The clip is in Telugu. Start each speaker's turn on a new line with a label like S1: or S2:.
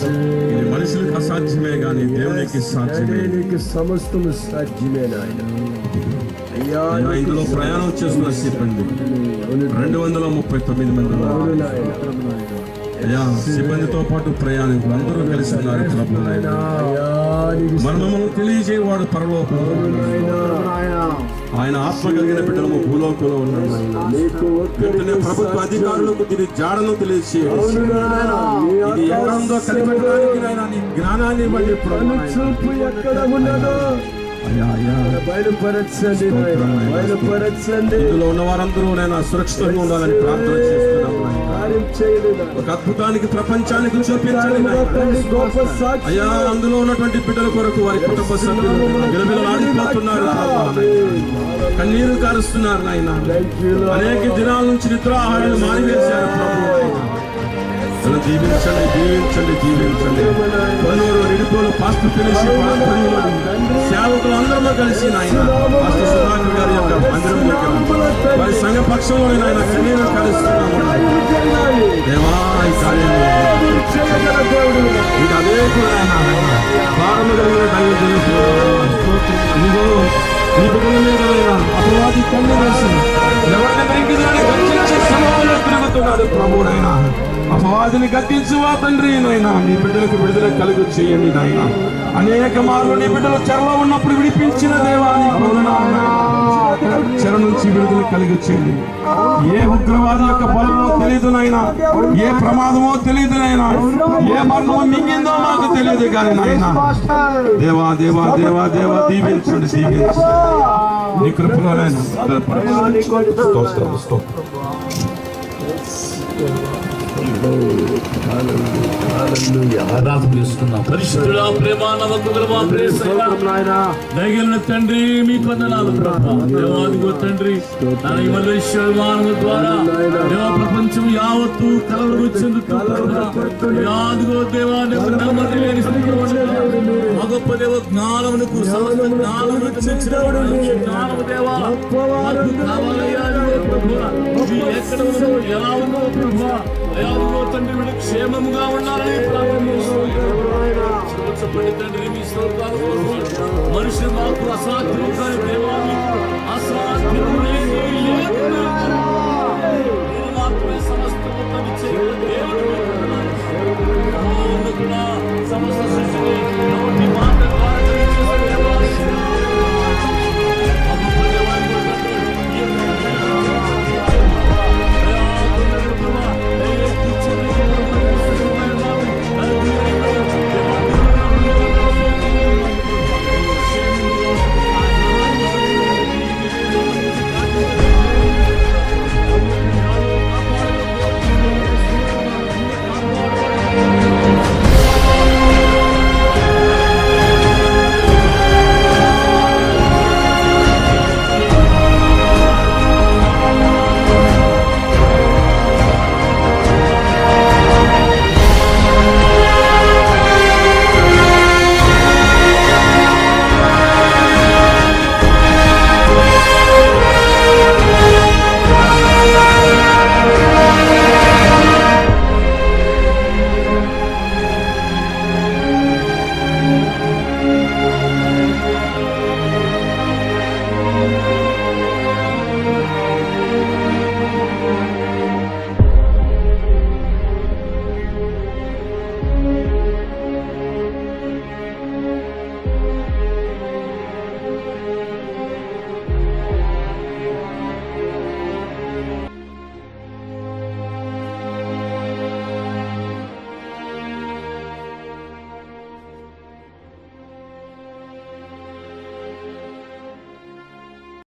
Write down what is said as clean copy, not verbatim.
S1: ఇది మనుషులకు అసాధ్యమే గాని దేవునికి సాధ్యమే.
S2: నీకు సమస్తము సాధ్యమే నాయన. అయ్యా
S1: ఇందులో ప్రయాణం చేస్తున్న సిబ్బంది 239 మంది అయ్యా. సిబ్బందితో పాటు ప్రయాణికులు అందరూ కలిసి ఉన్నారు ప్రభు నాయన. మర్మమును తెలియజేవాడు పరలోకంలో, ఆయన ఆత్మ కలిగిన బిడ్డలము భూలోకంలో ఉన్నాడు. ప్రభుత్వ అధికారులకు దీని జాడను తెలియజేయాలి. ఇది ఎక్కడుందో కనిపెట్టడానికి నాయన నీ జ్ఞానాన్ని ఇవ్వండి ప్రభు.
S2: చూపు ఎక్కడ ఉన్నదో బయలుపరచండి, బయలుపరచండి.
S1: ఇందులో ఉన్న వారందరూ నేను సురక్షితంగా ఉండాలని ప్రార్థన చేస్తున్నాను. ఒక అద్భుతానికి ప్రపంచానికి చూపించండి అయ్యా. అందులో ఉన్నటువంటి బిడ్డల కొరకు వారి కుటుంబ సభ్యులు విలవిలలాడిపోతున్నారు, కన్నీరు కారుస్తున్నారు నాయన. అనేక దినాల నుంచి నిద్రాహారాలు మానివేశారు ప్రభు. దీవించండి, దీవించండి, దీవించండి. కొన్నూరు నిడిపోలు పాస్టర్ పిలిచి సేవకులు అందరూ కలిసి నాయన పాస్టర్ సుధాకర్ గారి యొక్క మందిరం దగ్గర వారి సంఘ పక్షంలో నాయన కన్నీరు కారుస్తున్నాము దేవా. ఈ కార్యం ఇంకా అదే కూడా భారము కలిగిన ఇదిగో ఈ బిడ్డల మీద అపవాది కన్ను వేసి ఎవరిని వెంకిదాన్ని గర్జించే సమయంలో తిరుగుతున్నాడు ప్రభువునైనా. అపవాదిని గద్దించువా తండ్రి నాయన. నీ బిడ్డలకు విడుదల కలుగు చేయండి నాయన. అనేక మార్లు నీ బిడ్డలు చెరలో ఉన్నప్పుడు విడిపించిన దేవాన్ని చెర నుంచి విడుదల కలిగి చేయండి. ఏ ఉగ్రవాది యొక్క బలమో తెలియదు నాయన, ఏ ప్రమాదమో తెలియదు నాయన, ఏ మరణమో మింగిందో మాకు తెలియదు కానీ నాయన. దేవా దేవా దేవా దేవా దీవించండి, దీవించండి. నీ కృపలో నాయన
S3: పరిశుద్ధుడా, ప్రేమ నమ్మకముగా దయగలిగిన తండ్రి మీకు వందనాలు ప్రభా. దేవాదిగో తండ్రి మల్లేశ్వర ద్వారా దేవ ప్రపంచం యావత్తు కలవరు చెందుతుదిగో దేవా మా గొప్ప దేవ జ్ఞానమునకు సమస్త జ్ఞానమునకు జ్ఞానము దేవా కావాలయ్యా ప్రభా. ఎక్కడ ఉన్నదో ఎలా ఉన్నదో ప్రభా తండ్రి వీడు క్షేమముగా ఉండాలని తండ్రి మీ స్తోత్రాలు. మనుషులు మాకు అసాధ్యం